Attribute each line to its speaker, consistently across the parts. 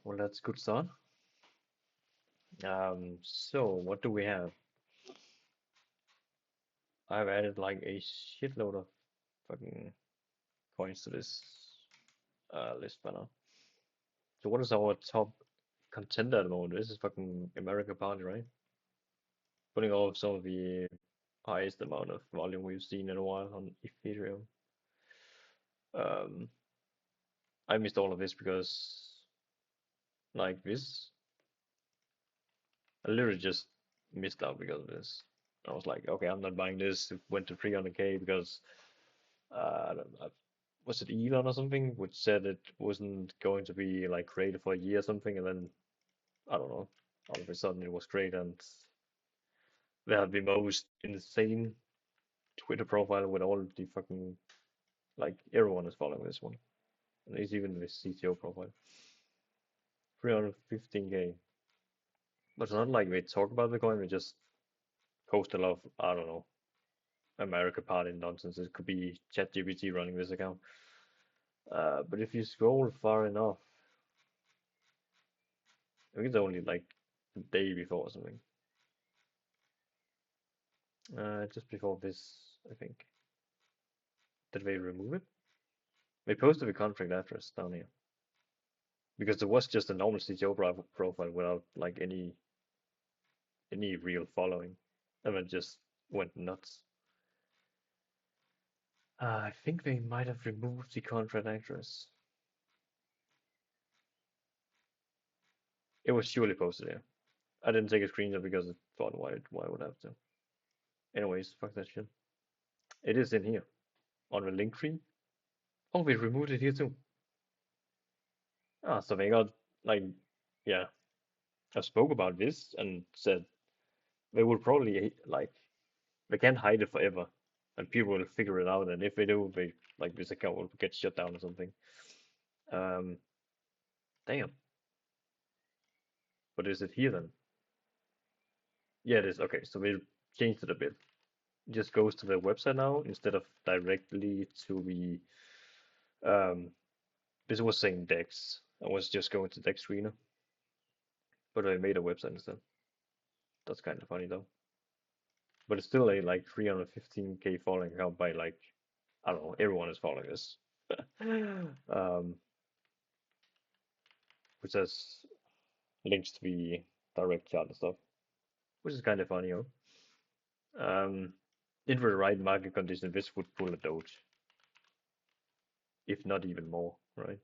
Speaker 1: Well, that's good start. So what do we have? I've added like a shitload of fucking coins to this list by now. So what is our top contender at the moment? This is fucking America Party, right? Putting all of some of the highest amount of volume we've seen in a while on Ethereum. Um, I missed all of this because like this, I literally just missed out because of this. I was like, okay, I'm not buying this. It went to 300k because I don't know, was it Elon or something, which said it wasn't going to be like created for a year or something, and then I don't know, all of a sudden it was great, and they had the most insane Twitter profile with all the fucking like everyone is following this one, and it's even the CTO profile, 315k. But it's not like they talk about the coin; they just post a lot of I don't know America Party nonsense. It could be ChatGPT running this account. But if you scroll far enough, I think it's only like the day before or something. Just before this, I think. Did they remove it? They posted the contract address down here because there was just a normal CTO profile without like any real following, and it just went nuts. I think they might have removed the contract address. It was surely posted here. I didn't take a screenshot because I thought why would I have to? Anyways, fuck that shit. It is in here on the link tree. Oh, we removed it here too. Ah, so they got like, yeah. I spoke about this and said they will probably like they can't hide it forever, and people will figure it out. And if they do, they like this account will get shut down or something. Um, damn. But is it here then? Yeah, it is. Okay, so we changed it a bit. It just goes to the website now instead of directly to the this was saying Dex. I was just going to Dex Screener, but I made a website instead. That's kind of funny though. But it's still a like 315k following account by like I don't know, everyone is following this. um, which has links to the direct chat and stuff, which is kind of funny, huh? In the right market condition, this would pull a Doge, if not even more, right?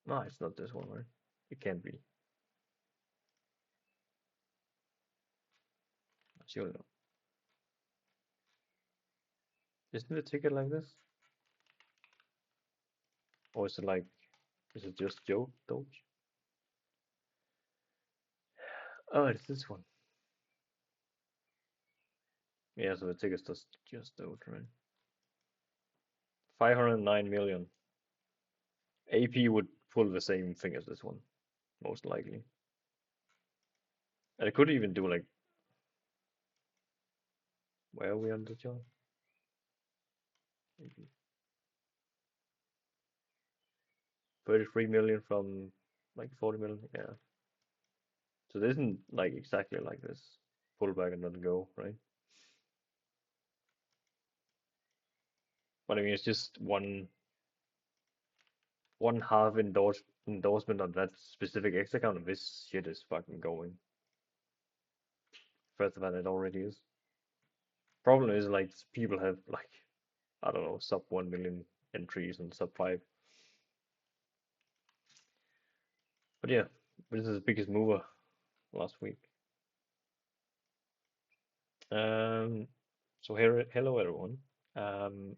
Speaker 1: No, it's not this one, right? It can't be. Surely not. Isn't the ticket like this? Or is it like, is it just Joe Doge? Oh, it's this one. Yeah, so the ticket's just Doge, right? 509 million. AP would pull the same thing as this one, most likely. And it could even do like, where are we on the chart? 33 million from like 40 million. Yeah. So this isn't like exactly like this. Pull back and let go, right? But I mean, it's just one half endorsement on that specific X account, and this shit is fucking going further than it already is. Problem is like people have like I don't know sub 1 million entries and sub five. But yeah, this is the biggest mover last week. Um, so here, hello everyone. Um,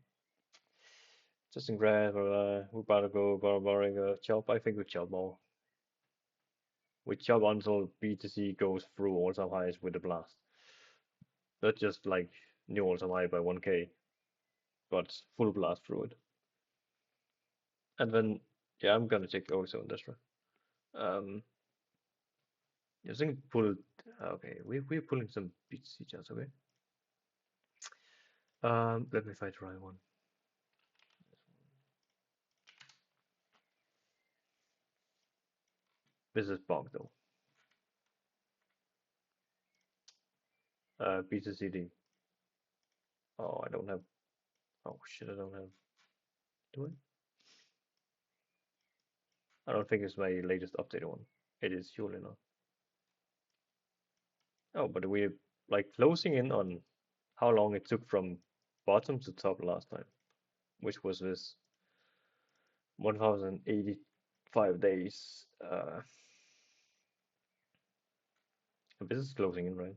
Speaker 1: just in grad, we about to go borrowing a chop. I think we chop more. We chop until BTC goes through all-time highs with a blast. Not just like new all-time high by 1k, but full blast through it. And then, yeah, I'm gonna check also Industria. Um, I think pull. Okay, we're pulling some BTC charts. Okay. Let me if I try one. This is bug though. BCCD. Oh, I don't have. Oh shit, I don't have. Do I? I don't think it's my latest updated one. It is surely not. Oh, but we're like closing in on how long it took from bottom to top last time, which was this 1085 days. This is closing in, right?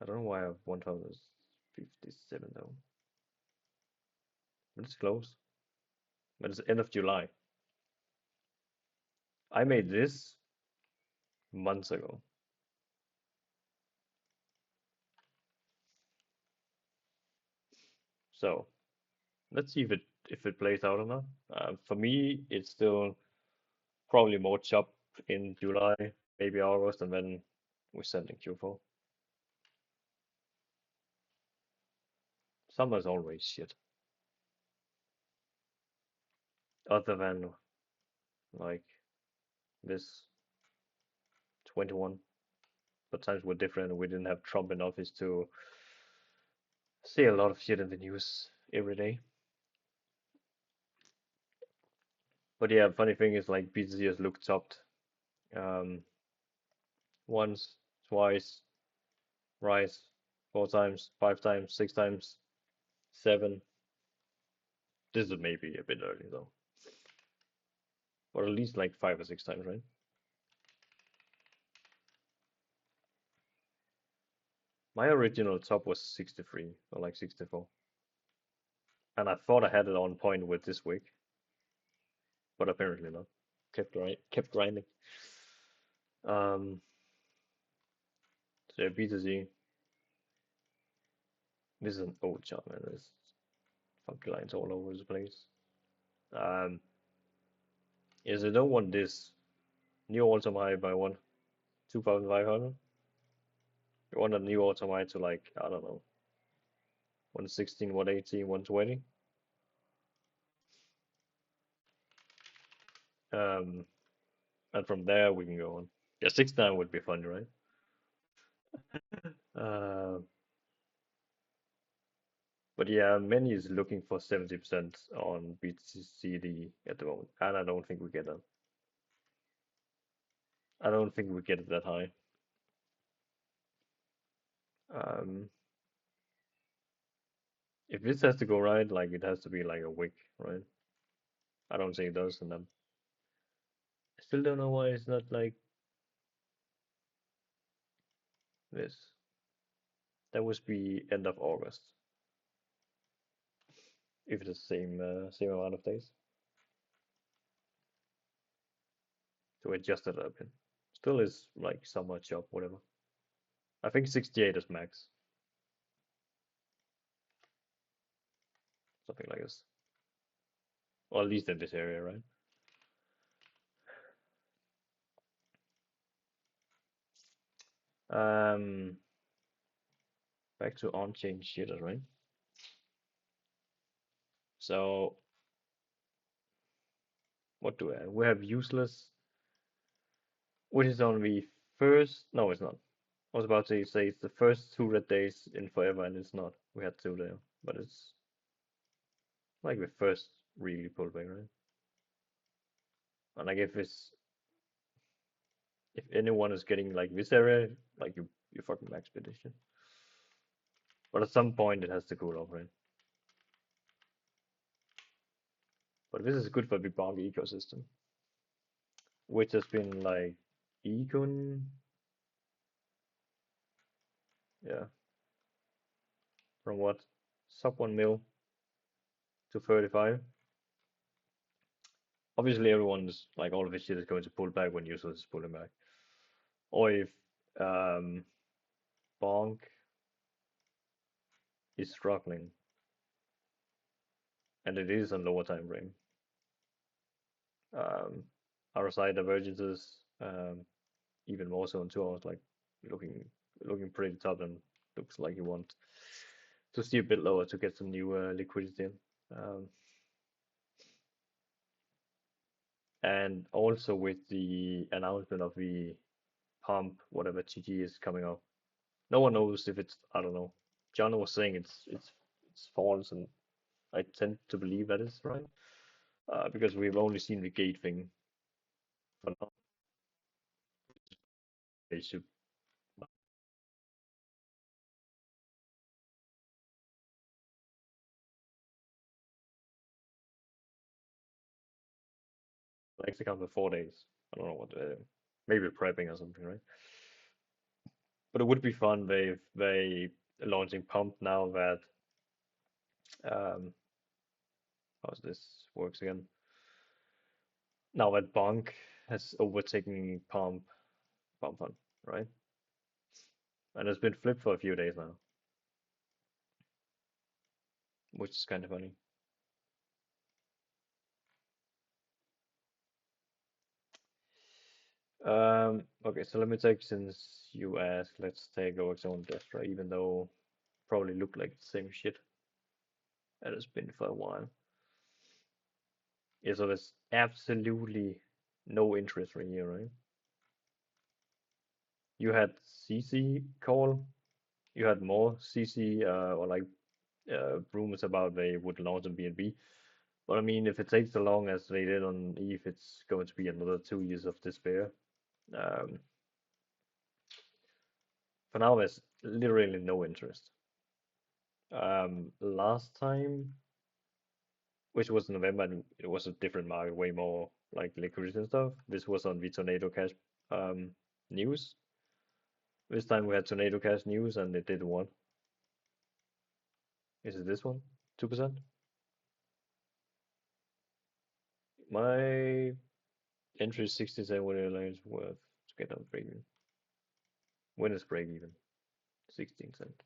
Speaker 1: I don't know why I have 1057 though. But it's close. But it's end of July. I made this months ago. So let's see if it plays out or not. For me, it's still probably more chop in July, maybe August, and then we send in Q4. Summer's always shit. Other than like this 21. But times were different. We didn't have Trump in office to see a lot of shit in the news every day. But yeah, funny thing is like BTC has looked topped um, once, twice, rise, 4 times, 5 times, 6 times, 7. This is maybe a bit early though, or at least like 5 or 6 times, right? My original top was 63 or like 64, and I thought I had it on point with this week, but apparently not. Kept grinding. Um, so yeah, BTC. This is an old chart, man. There's funky lines all over the place. Um, yes, I don't want this new all-time high by 2,500. You want a new all-time high to like, I don't know, 116, 118, 120. Um, and from there we can go on. Yeah, 6-9 would be fun, right? Uh, but yeah, many is looking for 70% on BTCD at the moment, and I don't think we get that. I don't think we get it that high. Um, if this has to go right, like it has to be like a wick, right? I don't think it does, and I still don't know why it's not like this. That would be end of August, if it's the same amount of days. So adjust it a bit. Still is like somewhat sharp, whatever. I think 68 is max, something like this, or at least in this area, right? Um, back to on-chain jitters, right? So what do we have? We have useless, which is on the first. No, it's not. I was about to say it's the first 2 red days in forever, and it's not. We had 2 there, but it's like the first really pullback, right? And like if anyone is getting like this area, like you fucking max petition. But at some point it has to cool off, right? But this is good for the Bitbound ecosystem, which has been like econ, yeah, from what sub 1 mil to 35. Obviously, everyone's like all of this shit is going to pull back when users is pulling back, or if um, Bonk is struggling, and it is on lower time frame. Um, RSI divergences, even more so in 2 hours, like looking looking pretty tough, and looks like you want to see a bit lower to get some new liquidity in. Um, and also with the announcement of the pump, whatever TG is coming up. No one knows if it's, I don't know. John was saying it's false, and I tend to believe that is right. Because we've only seen the gate thing for now. They should actually come for 4 days. I don't know what, maybe prepping or something, right? But it would be fun. They launching pump now that um how's this works again? Now that Bonk has overtaken pump fun, right? And it's been flipped for a few days now, which is kind of funny. Okay, so let me take, since you asked, let's take Oxone Destra, even though probably look like the same shit that it's been for a while. Yeah, so there's absolutely no interest right here, right? You had CC call, you had more CC or like rumors about they would launch on BNB. But I mean, if it takes as long as they did on ETH, it's going to be another 2 years of despair. Um, for now, there's literally no interest. Last time, which was in November, and it was a different market, way more like liquidity and stuff. This was on the Tornado Cash um, news. This time we had Tornado Cash news, and it did one. Is it this one? 2%? My entry is 67, what is worth to get on break even. When is break even? 16 cent.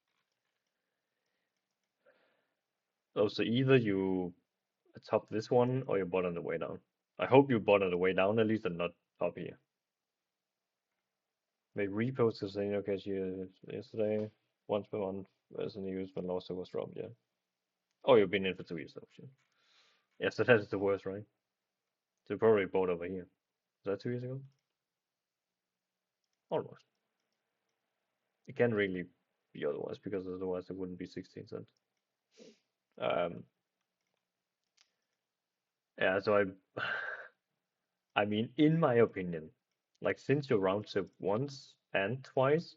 Speaker 1: Oh, so either you top this one or you bought on the way down. I hope you bought on the way down at least and not up here. They reposted saying, okay, yesterday, once per month, as a news when last was dropped, yeah. Oh, you've been in for 2 years though, shit. Yeah, so that is the worst, right? So you probably bought over here. Is that 2 years ago? Almost. It can't really be otherwise, because otherwise it wouldn't be 16 cents. Um, yeah, so I mean, in my opinion, like since you round trip once and twice,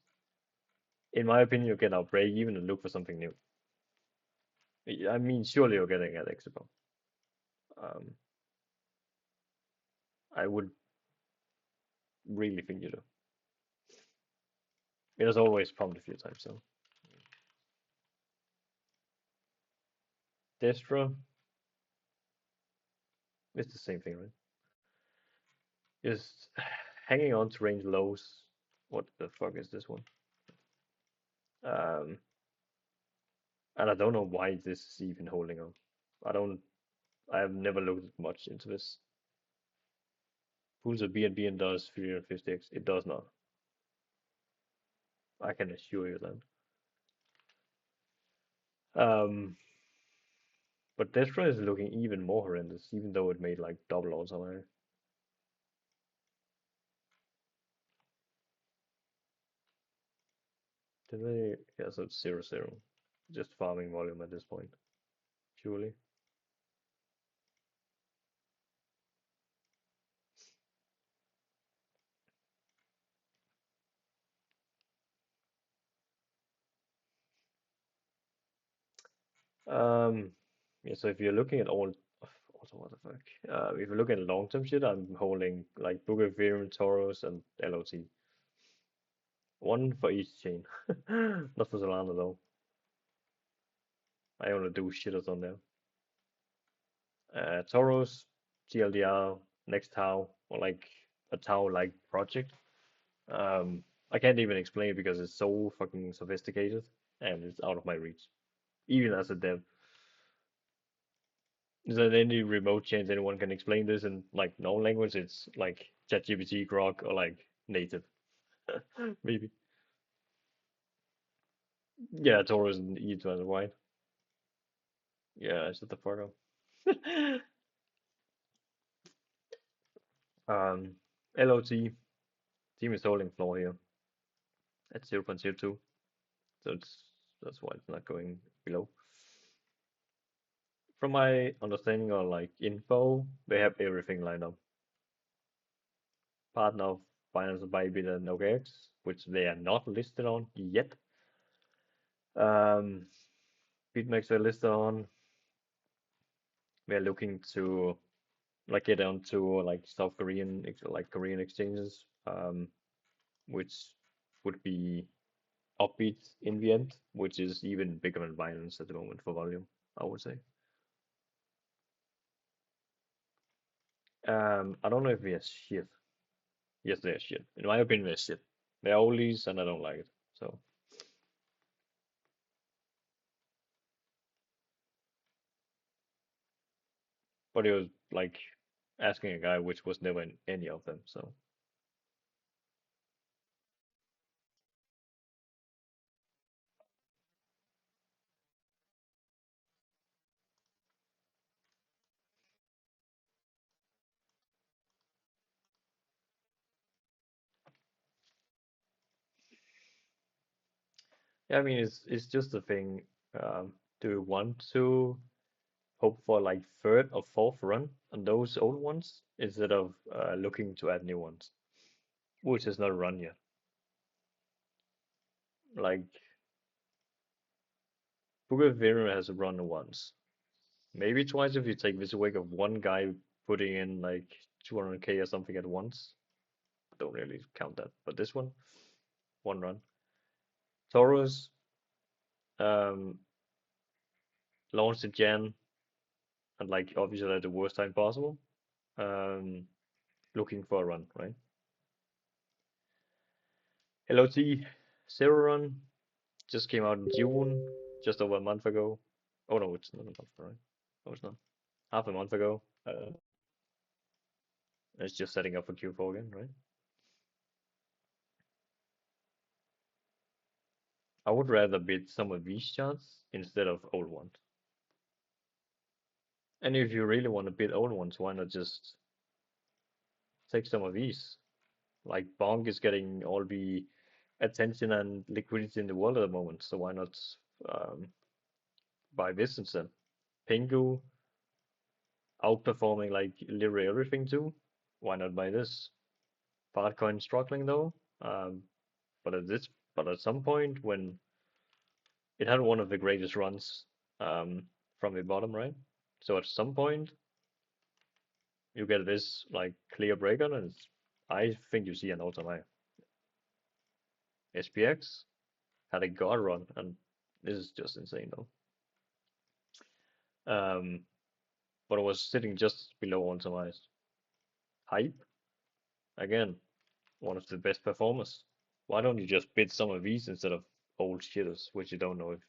Speaker 1: in my opinion, you can now break even and look for something new. I mean, surely you're getting at Expo. Um, I would really think you do. It has always pumped a few times, so. Destra, it's the same thing, right? Just hanging on to range lows. What the fuck is this one? Um, and I don't know why this is even holding on. I don't. I have never looked much into this. Pulls a BNB and does 350x. It does not. I can assure you that. But Destra is looking even more horrendous, even though it made like double odds on it. Did they? Yeah, so it's 0-0. Just farming volume at this point, purely. Um, yeah, so if you're looking at all, also what the fuck? If you look at long-term shit, I'm holding like Book of Ethereum, Taurus, and LOT. One for each chain. Not for Solana though. I only do shitters on there. Taurus, TLDR, next Tau, or like a Tau-like project. I can't even explain it because it's so fucking sophisticated and it's out of my reach. Even as a dev. Is there any remote chance anyone can explain this in like no language? It's like ChatGPT, Grok, or like native. Maybe. Yeah, Taurus and E2 and white. Yeah, shut the fuck up. Um, LOT team is holding floor here at 0.02, so that's why it's not going below. From my understanding or like info, they have everything lined up. Partner of Binance Bybit and OKX, which they are not listed on yet. Um, BitMEX they're listed on. We're looking to like get onto like South Korean like Korean exchanges, which would be Upbeat in the end, which is even bigger than Binance at the moment for volume, I would say. I don't know if we are shit. Yes, they are shit. In my opinion, they're shit. They're oldies, and I don't like it. So, but it was like asking a guy which was never in any of them. So, yeah, I mean, it's just a thing. Do you want to hope for like third or fourth run on those old ones instead of looking to add new ones, which is not run yet? Like Book of Venom has run once, maybe twice if you take this away of one guy putting in like 200k or something at once. Don't really count that, but this one run. Taurus um, launched in Jan and like obviously at the worst time possible. Um, looking for a run, right? LOT Zero Run just came out in June, just over a month ago. Oh no, it's not a month, right? No, it's not. Half a month ago. It's just setting up for Q4 again, right? I would rather bid some of these charts instead of old ones. And if you really want to bid old ones, why not just take some of these? Like Bonk is getting all the attention and liquidity in the world at the moment, so why not um, buy this instead? Pingu outperforming like literally everything too. Why not buy this? Filecoin struggling though. Um, but at this, but at some point when it had one of the greatest runs from the bottom, right? So at some point you get this like clear breakout, and I think you see an all-time high. SPX had a god run, and this is just insane though. Um, but it was sitting just below all-time highs. Hype again, one of the best performers. Why don't you just bid some of these instead of old shitters, which you don't know if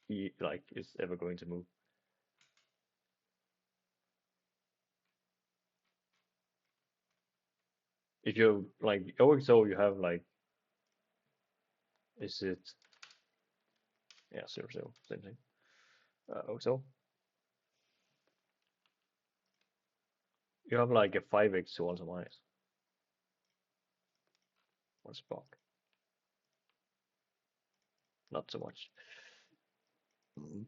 Speaker 1: he like is ever going to move? If you're like OXO, you have like, is it, yeah, 0 0, same thing. OXO, you have like a 5x to all-time highs. Or Spock, not so much. Mhm.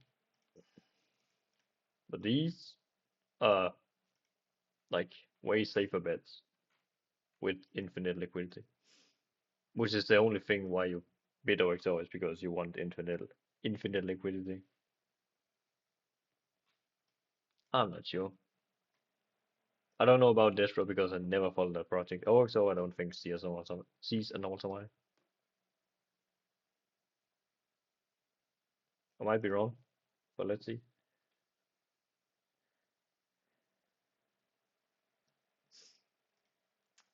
Speaker 1: But these are like way safer bets with infinite liquidity, which is the only thing why you bid OXO is because you want infinite liquidity. I'm not sure. I don't know about Destro because I never followed that project. OXO, I don't think sees an all-time high. I might be wrong, but let's see.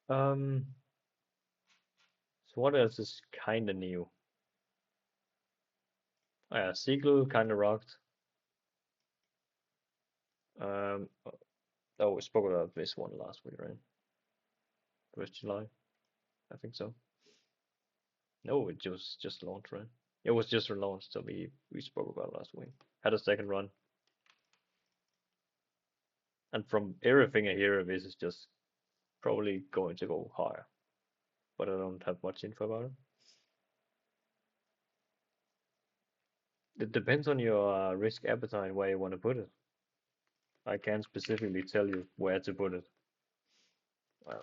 Speaker 1: Um, so what else is kind of new? Yeah, Siegel kind of rocked. Oh, we spoke about this one last week, right? First July, I think so. No, it just launched, right? It was just relaunched, so we spoke about last week. Had a second run, and from everything I hear, this is just probably going to go higher, but I don't have much info about it. It depends on your risk appetite where you want to put it. I can't specifically tell you where to put it. Well,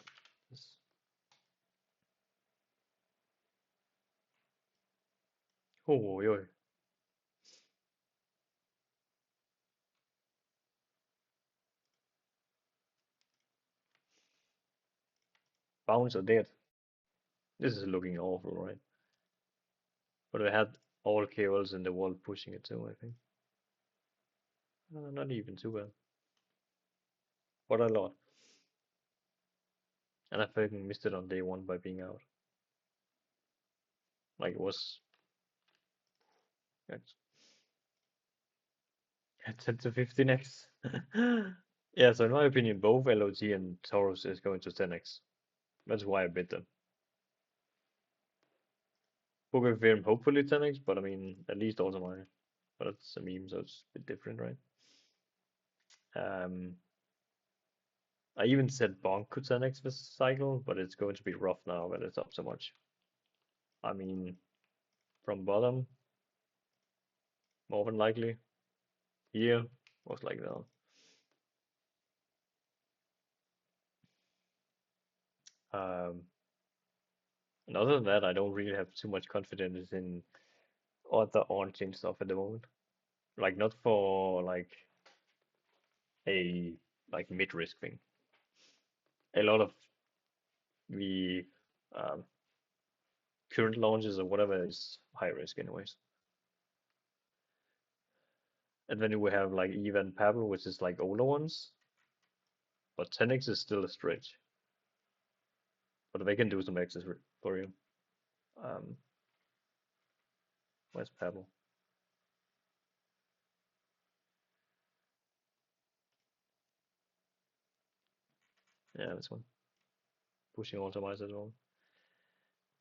Speaker 1: oh, yo, bounce are dead. This is looking awful, right? But I had all KOLs in the world pushing it too, I think. Not even too bad, but a lot. And I fucking missed it on day one by being out. Like it was it's 10 to 15x. Yeah, so in my opinion, both LOT and Taurus is going to 10x. That's why I bid them. Book of Ethereum hopefully 10x, but I mean at least also mine. But it's a meme, so it's a bit different, right? Um, I even said Bonk could 10x this cycle, but it's going to be rough now when it's up so much. I mean, from bottom, more than likely. Here, most likely not. Um, and other than that, I don't really have too much confidence in other on-chain stuff at the moment. Like not for like a like mid-risk thing. A lot of the um, current launches or whatever is high risk anyways. And then we have like Eva and Pablo, which is like older ones, but 10x is still a stretch. But they can do some X's for you. Um, where's Pablo? Yeah, this one. Pushing automized as well.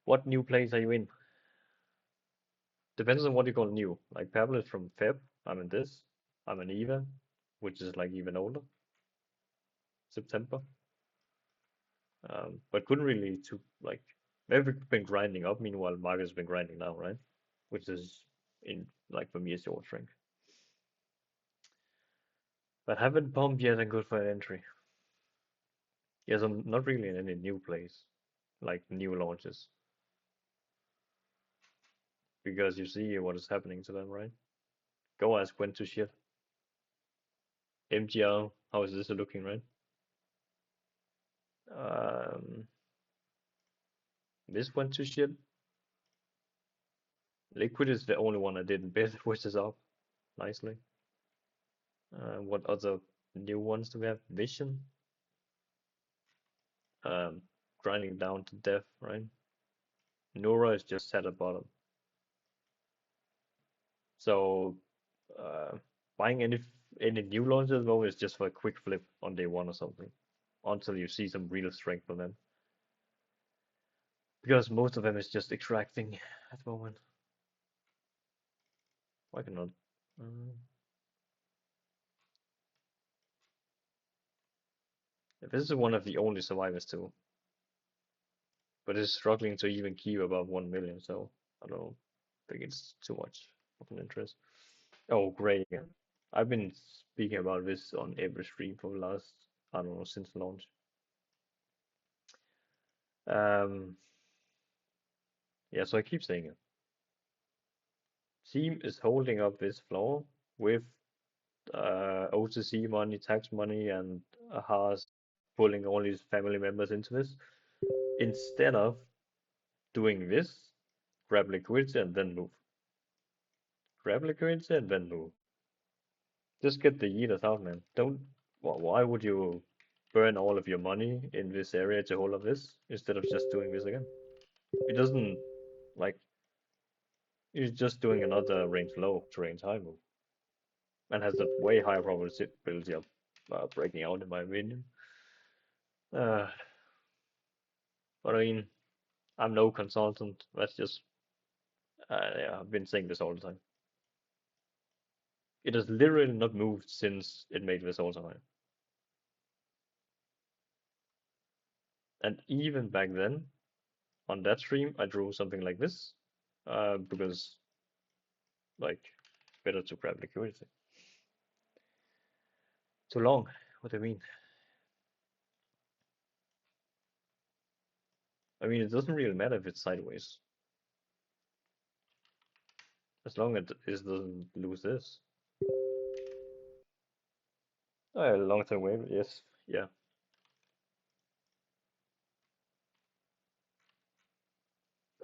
Speaker 1: What new place are you in? Depends on what you call new. Like Pablo is from Feb. I'm in this. I'm in Eva, which is like even older. September. But couldn't really to like they've been grinding up. Meanwhile, Marcus has been grinding now, right? Which is in like for me is your strength. But haven't pumped yet and good for an entry. Yes, I'm not really in any new place, like new launches, because you see what is happening to them, right? Go ask when to shit. MGR, how is this looking, right? Um, this went to shit. Liquid is the only one I didn't bid, which is up nicely. What other new ones do we have? Vision, um, grinding down to death, right? Nora is just set at bottom. So buying any new launches though is just for a quick flip on day one or something, until you see some real strength from them. Because most of them is just extracting at the moment. Why cannot? This is one of the only survivors too, but it's struggling to even keep above 1 million. So I don't think it's too much of an interest. Oh, great! Yeah. I've been speaking about this on every stream for the last, I don't know, since launch. Um, yeah, so I keep saying it. Team is holding up this floor with OTC money, tax money, and Haas pulling all his family members into this instead of doing this, grab liquidity and then move. Grab liquidity and then move. Just get the yeeters out, man. Don't. Well, why would you burn all of your money in this area to hold up this instead of just doing this again? It doesn't like you're just doing another range low to range high move and has a way higher probability of breaking out, in my opinion. Uh, but I mean, I'm no consultant. That's just yeah, I've been saying this all the time. It has literally not moved since it made this all time. And even back then, on that stream, I drew something like this, because like better to grab liquidity. Too long. What do you mean? I mean, it doesn't really matter if it's sideways, as long as it doesn't lose this. Long-term wave, yes, yeah.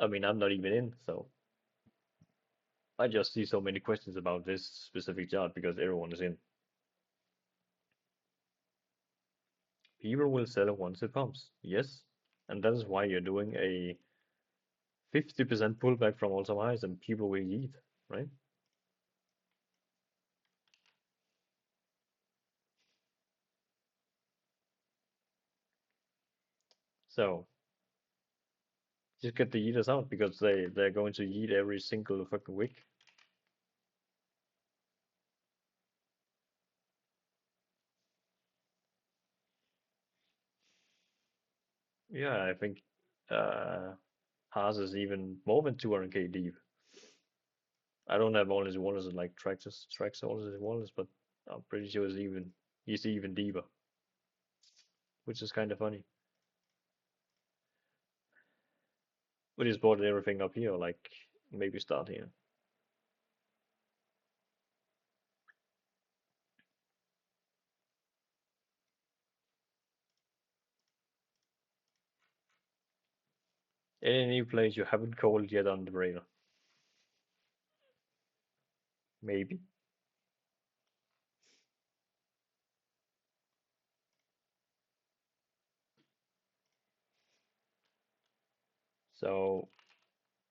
Speaker 1: I mean, I'm not even in, so I just see so many questions about this specific chart because everyone is in. People will sell once it pumps, yes, and that is why you're doing a 50% pullback from all-time highs, and people will eat, right? So just get the eaters out because they're going to eat every single fucking week. Yeah, I think uh Haas is even more than 200k deep. I don't have all his wallets and like tracks all his wallets, but I'm pretty sure he's even deeper, which is kind of funny. We just bought everything up here, like maybe start here. Any new place you haven't called yet on the radar? Maybe. So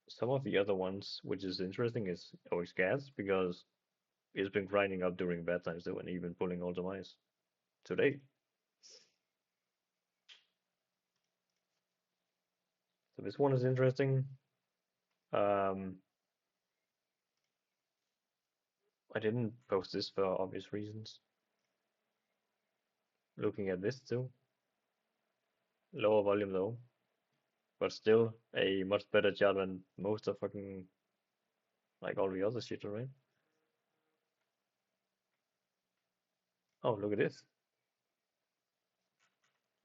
Speaker 1: some of the other ones, which is interesting, is always gas because it's been grinding up during bad times though, and even pulling all the mice today. So this one is interesting. Um, I didn't post this for obvious reasons. Looking at this too, lower volume though, but still a much better chart than most of fucking like all the other shit, right? Oh, look at this.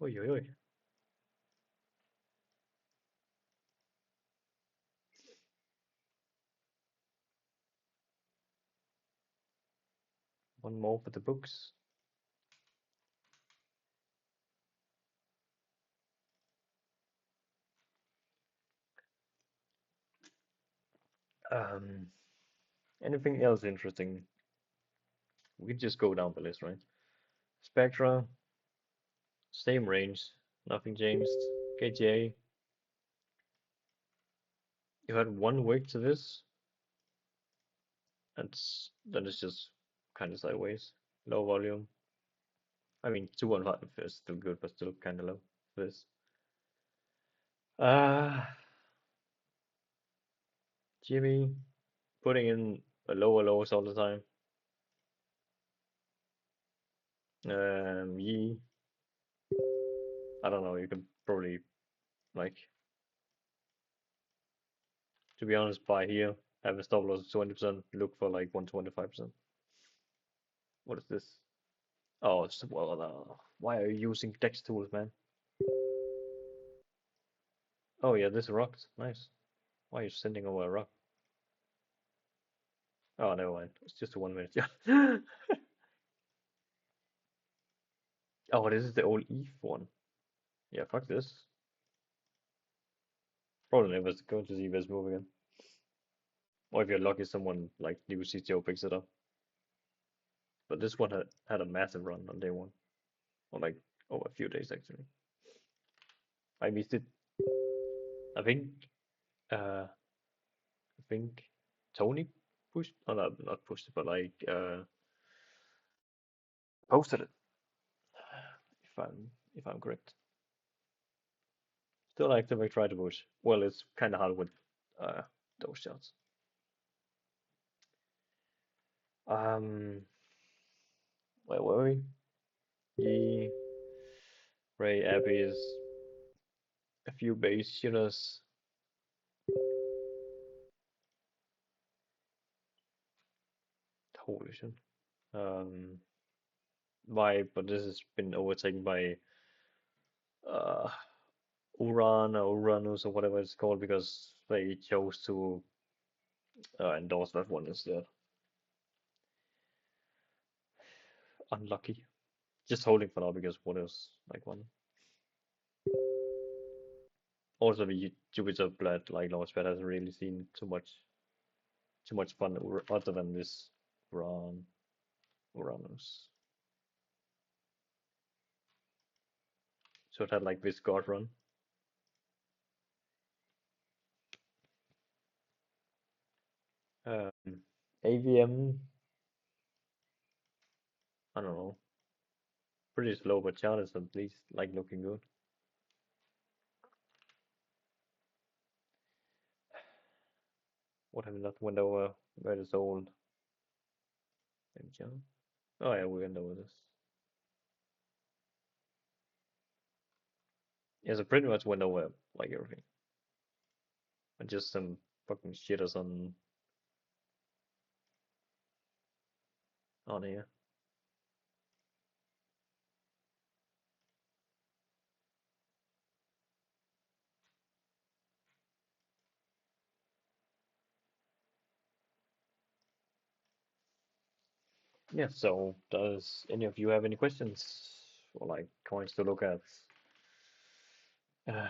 Speaker 1: Oi, oi, oi. One more for the books. Um, Anything else interesting? We can just go down the list, right? Spectra, same range, nothing changed. KTA, you had one wick to this, and then it's just kind of sideways. Low volume. I mean, 215 is still good, but still kind of low for this. Jimmy, putting in a lower lows all the time. Yi, I don't know, you can probably, like, to be honest, buy here, have a stop loss of 20%, look for like 125%. What is this? Oh, it's, well, why are you using text tools, man? Oh yeah, this rocked. Nice. Why are you sending over a rock? Oh, never mind. It's just a 1 minute. Yeah. Oh, this is the old ETH one. Yeah, fuck this. Probably never going to see this move again. Or if you're lucky, someone like new CTO picks it up. But this one had a massive run on day one, or like over a few days actually. I missed it. I think I think Tony pushed, oh, not pushed it, but like posted it. If I'm correct. Still active. I try to push. Well, it's kind of hard with uh those shots. Um, where were we? Ye, Ray, Abby's. few base shitters. Holy shit. Um, but this has been overtaken by uh, Uran or Uranus or whatever it's called because they chose to endorse that one instead. Unlucky. Just holding for now because what else? Like one. Also, the Jupiter blood like Launchpad hasn't really seen too much fun other than this Uranus. So it had like this god run. AVM, I don't know, pretty slow, but chart is at least like looking good. What happened that went over where it's old? Maybe chart. Oh yeah, we went over this. Yeah, so pretty much went over like everything. And just some fucking shitters on here. Yeah, so does any of you have any questions or like coins to look at? Uh,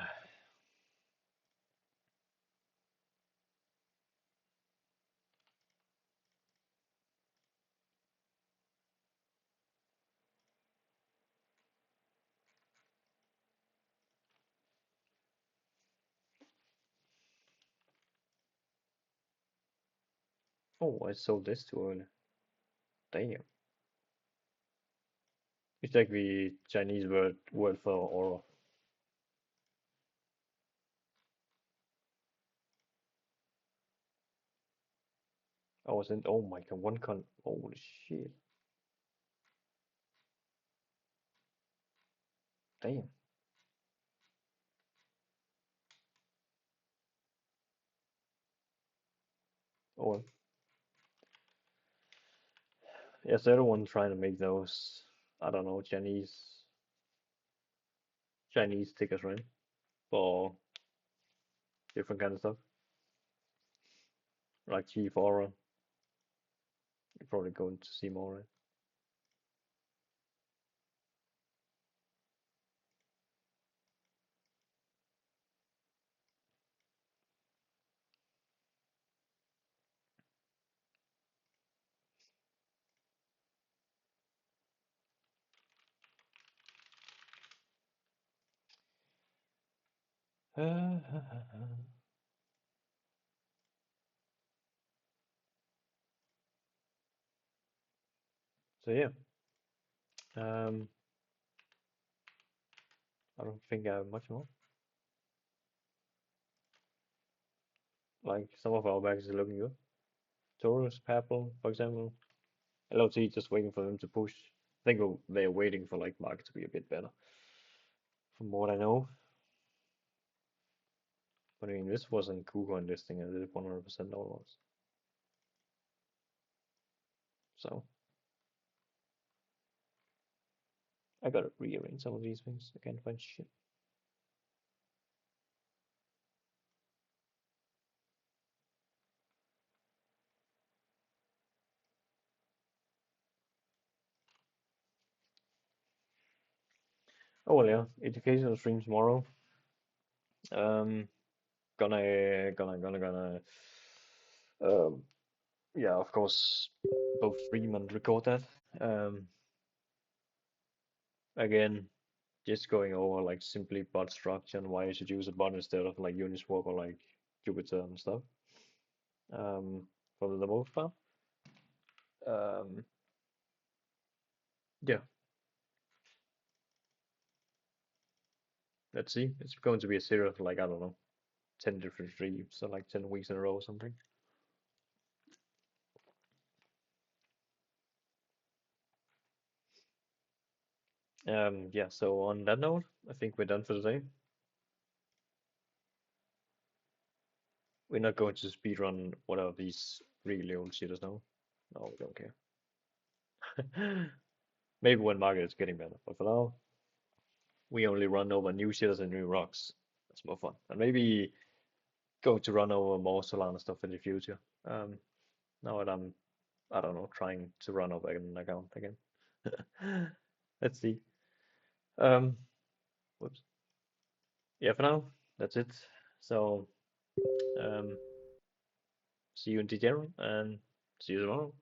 Speaker 1: oh, I sold this too early. Damn. It's like the Chinese word for aura. I was in, oh my god, one con, holy shit. Damn. Oh, yes, everyone trying to make those, I don't know, Chinese tickets, right? For different kind of stuff. Like Chief Aura. You're probably going to see more, right? So yeah, um, I don't think I have much more. Like some of our bags are looking good. Taurus, Purple, for example. LOT just waiting for them to push. I think they're waiting for like market to be a bit better, from what I know. But I mean, this wasn't KuCoin listing. I did it 100% downloads. So I gotta rearrange some of these things. I can't find shit. Oh well, yeah. Educational stream tomorrow. Um, gonna. Um, yeah, of course, both stream and record that. Um, again, just going over like simply bot structure and why you should use a bot instead of like Uniswap or like Jupiter and stuff. Um, for the most part. Um, yeah, let's see. It's going to be a series of like I don't know, 10 different streams, so like 10 weeks in a row or something. Yeah. So on that note, I think we're done for today. We're not going to speedrun one of these really old shitters now. No, we don't care. Maybe when market is getting better, but for now, we only run over new shitters and new rocks. That's more fun. And maybe going to run over more Solana stuff in the future. Now that I don't know, trying to run over an account again. Let's see. Um, whoops. Yeah, for now, that's it. So, um, see you in the general and see you tomorrow.